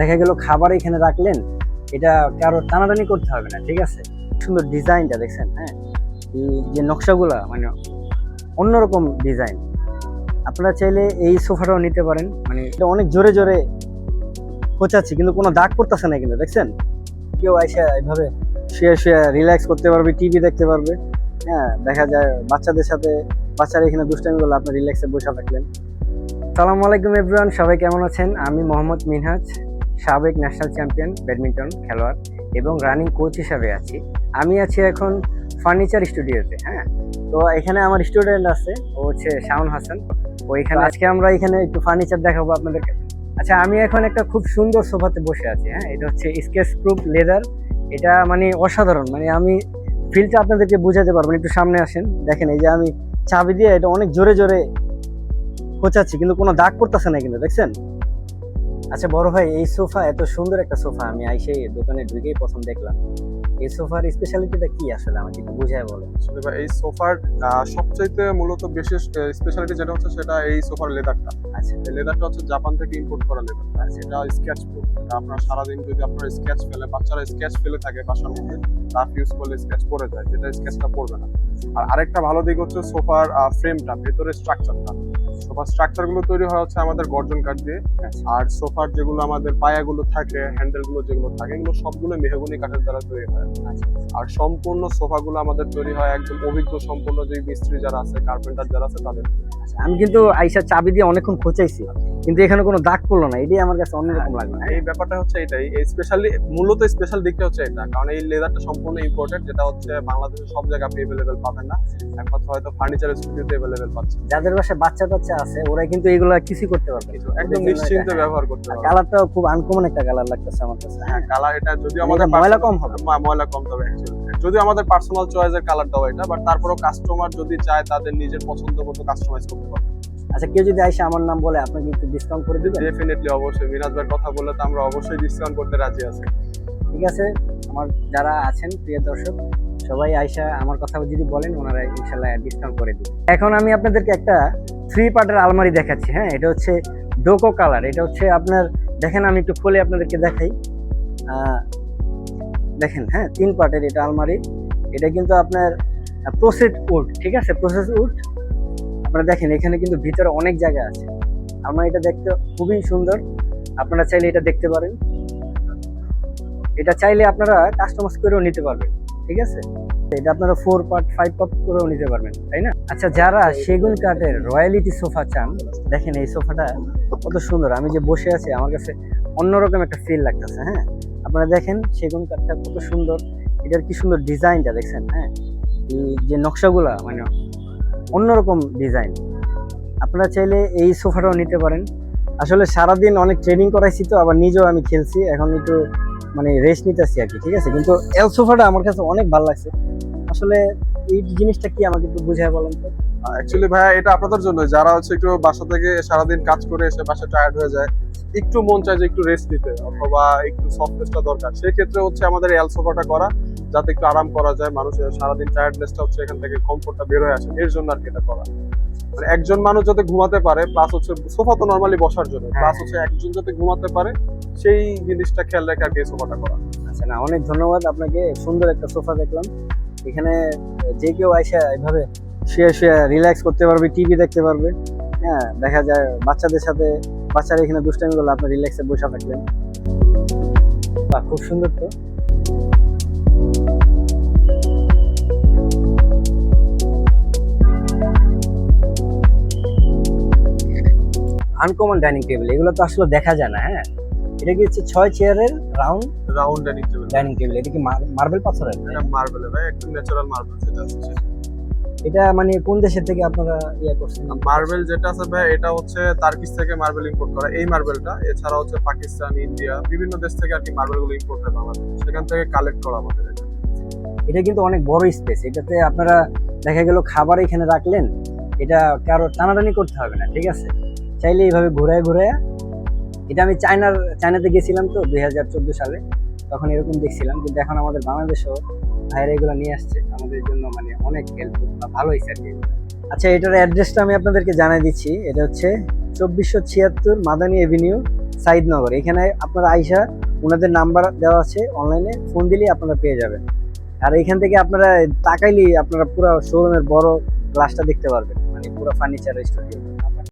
দেখা গেল খাবার এখানে রাখলেন, এটা কারো টানাটানি করতে হবে না, ঠিক আছে। সুন্দর ডিজাইনটা দেখছেন, হ্যাঁ, এই যে নকশাগুলা মানে অন্যরকম ডিজাইন। আপনারা চাইলে এই সোফাটাও নিতে পারেন, মানে এটা অনেক জোরে জোরে কোচাচ্ছি কিন্তু কোনো দাগ পড়তেছে না, কিন্তু দেখছেন কেউ আইসা এইভাবে শুয়ে শুয়ে রিল্যাক্স করতে পারবে, টিভি দেখতে পারবে। হ্যাঁ, দেখা যায় বাচ্চাদের সাথে, বাচ্চারা এখানে দুষ্টামি করলে আপনি রিল্যাক্সে বসে থাকলেন। আসসালামু আলাইকুম এভরিওয়ান, সবাই কেমন আছেন? আমি মোহাম্মদ মিনহাজ, সাবেক ন্যাশনাল চ্যাম্পিয়ন ব্যাডমিন্টন খেলোয়াড় এবং রানিং কোচ হিসাবে আছি। আমি আছি এখন ফার্নিচার স্টুডিওতে। হ্যাঁ, তো এখানে আমার স্টুডেন্ট আছে, ও হচ্ছে শাওন হাসান। ও এখানে আজকে আমরা এখানে একটু ফার্নিচার দেখাবো আপনাদেরকে। আচ্ছা, আমি এখন একটা খুব সুন্দর সোফাতে বসে আছি। হ্যাঁ, এটা হচ্ছে স্কেচ প্রুফ লেদার। এটা মানে অসাধারণ, মানে আমি ফিলটা আপনাদেরকে বোঝাতে পারবো না। একটু সামনে আসেন, দেখেন এই যে আমি চাবি দিয়ে এটা অনেক জোরে জোরে কোচাচ্ছি কিন্তু কোনো দাগ পড়তেছে না, কিন্তু দেখছেন। আচ্ছা বড় ভাই, এই সোফা, এত সুন্দর একটা সোফা আমি আইসে দোকানে ঢুকেই প্রথম দেখলাম। এই সোফার স্পেশালিটিটা কি আসলে আমাকে একটু বুঝায় বলো। আসলে ভাই, এই সোফার সবচাইতে মূলত বিশেষ স্পেশালিটি যেটা হচ্ছে সেটা এই সোফার লেদারটা। আচ্ছা, এই লেদারটা হচ্ছে জাপান থেকে ইম্পোর্ট করা লেদার। এটা স্কেচ প্রুফ। এটা আপনার সারাদিন যদি আপনার স্কেচ ফেলে, বাচ্চারা স্কেচ ফেলে থাকে বাসার মধ্যে, রাফ ইউজ করলে স্কেচ পড়ে যায়, যেটা স্কেচটা পড়বে না। আর আরেকটা ভালো দিক হচ্ছে সোফার ফ্রেমটা, ভেতরে স্ট্রাকচারটা। সোফার স্ট্রাকচার গুলো তৈরি হয় হচ্ছে আমাদের গর্জন কাঠ দিয়ে। আর সোফার যেগুলো আমাদের পায়াগুলো থাকে, হ্যান্ডেল গুলো যেগুলো থাকে, এগুলো সবগুলো মেহগনি কাঠের দ্বারা তৈরি হয়। আর সম্পূর্ণ সোফাগুলো আমাদের তৈরি হয় একদম অভিজ্ঞ সম্পূর্ণ যে মিস্ত্রি যারা আছে, কার্পেন্টার যারা আছে তাদের। আমি কিন্তু আইসা চাবি দিয়ে অনেকক্ষণ খোঁচাইছি কিন্তু এখানে কোনো দাগ পড়লো না, এটাই আমার কাছে অন্যরকম লাগলো। এই ব্যাপারটা হচ্ছে এটাই, এই স্পেশালি মূলত স্পেশাল দিকটা হচ্ছে এটা, কারণ এই লেদারটা সম্পূর্ণ ইম্পোর্টেড, যেটা হচ্ছে বাংলাদেশের সব জায়গায় আপনি অ্যাভেলেবেল পাবেন না, একমাত্র হয়তো ফার্নিচার স্টুডিওতে অ্যাভেলেবেল পাচ্ছেন। যাদের বাসায় বাচ্চা টাচ্চা আছে ওরা কিন্তু এগুলো কিছুই করতে পারবে, একদম নিশ্চিন্তে ব্যবহার করতে পারবেন। কালারটাও খুব আনকমন একটা কালার লাগতেছে আমার কাছে। হ্যাঁ, কালার এটা যদিও আমাদের ময়লা কম হবে, ময়লা কম হবে অ্যাকচুয়ালি, যদিও আমাদের পার্সোনাল চয়েসের কালার দেওয়া এটা, বাট তারপরেও কাস্টমার যদি চায় তাদের নিজের পছন্দ মতো কাস্টমাইজ করতে পারবে। আচ্ছা, কেউ যদি আইসা আমার নাম বলে আপনাকে একটু ডিসকাউন্ট করে দিবেন? ডেফিনেটলি, অবশ্যই। মিরাজ ভাইয়ের কথা বললে তো আমরা অবশ্যই ডিসকাউন্ট করতে রাজি আছি। ঠিক আছে, আমার যারা আছেন প্রিয় দর্শক সবাই আইসা আমার কথা যদি বলেন, ওনারা ইনশাল্লাহ ডিসকাউন্ট করে দিবেন। এখন আমি আপনাদেরকে একটা 3 পার্টের আলমারি দেখাচ্ছি। হ্যাঁ, এটা হচ্ছে ডোকো কালার। এটা হচ্ছে আপনার, দেখেন আমি একটু খুলে আপনাদেরকে দেখাই। দেখেন, হ্যাঁ, 3 পার্টের এটা আলমারি। এটা কিন্তু আপনার প্রসেস উড, ঠিক আছে, প্রসেস উড। আপনারা দেখেন এখানে কিন্তু ভিতরে অনেক জায়গা আছে। আলমারিটা দেখতে খুবই সুন্দর, আপনারা চাইলে এটা দেখতে পারেন। এটা চাইলে আপনারা কাস্টমাইজ করেও নিতে পারবেন, ঠিক আছে। এটা আপনারা 4 পার্ট 5 পার্ট করেও নিতে পারবেন, তাই না? আচ্ছা, যারা সেগুন কাঠের রয়্যালিটি সোফা চান, দেখেন এই সোফাটা কত সুন্দর। আমি যে বসে আছি আমার কাছে অন্যরকম একটা ফিল লাগতেছে। হ্যাঁ, আপনারা দেখেন সেগুন কাঠটা কত সুন্দর, এটার কি সুন্দর ডিজাইনটা দেখছেন। হ্যাঁ, এই যে নকশাগুলা মানে অন্যরকম ডিজাইন। আপনারা চাইলে এই সোফাটাও নিতে পারেন। আসলে সারাদিন অনেক ট্রেনিং করাইছি, তো আবার নিজেও আমি খেলছি, এখন একটু মানে রেস্ট নিতেছি আর কি, ঠিক আছে। কিন্তু এই সোফাটা আমার কাছে অনেক ভালো লাগছে। আসলে এই জিনিসটা কি আমাকে একটু বুঝায় বলেন তো। অ্যাকচুয়ালি ভাইয়া, এটা আপনাদের জন্য যারা হচ্ছে একটু বাসা থেকে সারাদিন কাজ করে এসে বাসা টায়ার্ড হয়ে যায়, একটু মন চায় যে একটু রেস্ট নিতে অথবা একটু সফটনেসটা দরকার, সেই ক্ষেত্রে হচ্ছে আমাদের এল সোফাটা করা, যাতে একটু আরাম করা যায়, মানুষের সারাদিন টায়ার্ডনেসটা হচ্ছে এখান থেকে কমফোর্টটা বের হয়ে আসে, এর জন্য আর কি এটা করা। মানে একজন মানুষ যাতে ঘুমাতে পারে, প্লাস হচ্ছে সোফা তো নরমালি বসার জন্য, প্লাস হচ্ছে একজন যাতে ঘুমাতে পারে সেই জিনিসটা খেয়াল রেখে আর কি সোফাটা করা। আচ্ছা, না, অনেক ধন্যবাদ আপনাকে। সুন্দর একটা সোফা দেখলাম। এখানে যে কেউ আইসা এইভাবে শুয়ে শুয়ে রিল্যাক্স করতে পারবে, টিভি দেখতে পারবে। হ্যাঁ, দেখা যায় বাচ্চাদের সাথে, বাচ্চারা এখানে দুষ্টামি করলে আপনি রিল্যাক্সে বসে থাকলেন। বাহ, খুব সুন্দর তো। আনকমন ডাইনিং টেবিল, এগুলো তো আসলে দেখা যায় না। হ্যাঁ, এটা কি হচ্ছে 6 চেয়ারের রাউন্ড ডাইনিং টেবিল। এটা কি মার্বেল পাথরের? এটা মার্বেল ভাই, একদম ন্যাচারাল মার্বেল যেটা আছে সেটা। এটা মানে কোন দেশের থেকে আপনারা করছেন? মার্বেল যেটা আছে ভাই, এটা হচ্ছে তার্কিশ থেকে মার্বেল ইম্পোর্ট করা এই মার্বেলটা। এছাড়া হচ্ছে পাকিস্তান, ইন্ডিয়া, বিভিন্ন দেশ থেকে আর কি মার্বেল গুলো ইম্পোর্ট হয় বাংলাদেশ, সেখান থেকে কালেক্ট করা আমাদের এটা। এটা কিন্তু অনেক বড় স্পেস। এটাতে আপনারা দেখা গেল খাবার এখানে রাখলেন, এটা কারো টানাটানি করতে হবে না, ঠিক আছে। চাইলে এইভাবে ঘুরায় ঘুরায়। এটা আমি চায়নাতে গেছিলাম তো 2014 সালে, তখন এরকম দেখছিলাম, কিন্তু এখন আমাদের বাংলাদেশেও ভাইরা এগুলো নিয়ে আসছে আমাদের জন্য, মানে অনেক হেল্পফুল বা ভালো হয়েছে আর কি। আচ্ছা, এটার অ্যাড্রেসটা আমি আপনাদেরকে জানাই দিচ্ছি। এটা হচ্ছে 2476 মাদানী এভিনিউ, সাইদনগর। এখানে আপনারা আইসা ওনাদের নাম্বার দেওয়া আছে, অনলাইনে ফোন দিলেই আপনারা পেয়ে যাবেন। আর এখান থেকে আপনারা তাকাইলেই আপনারা পুরো শোরুমের বড় গ্লাসটা দেখতে পারবেন, মানে পুরো ফার্নিচার স্টুডিও।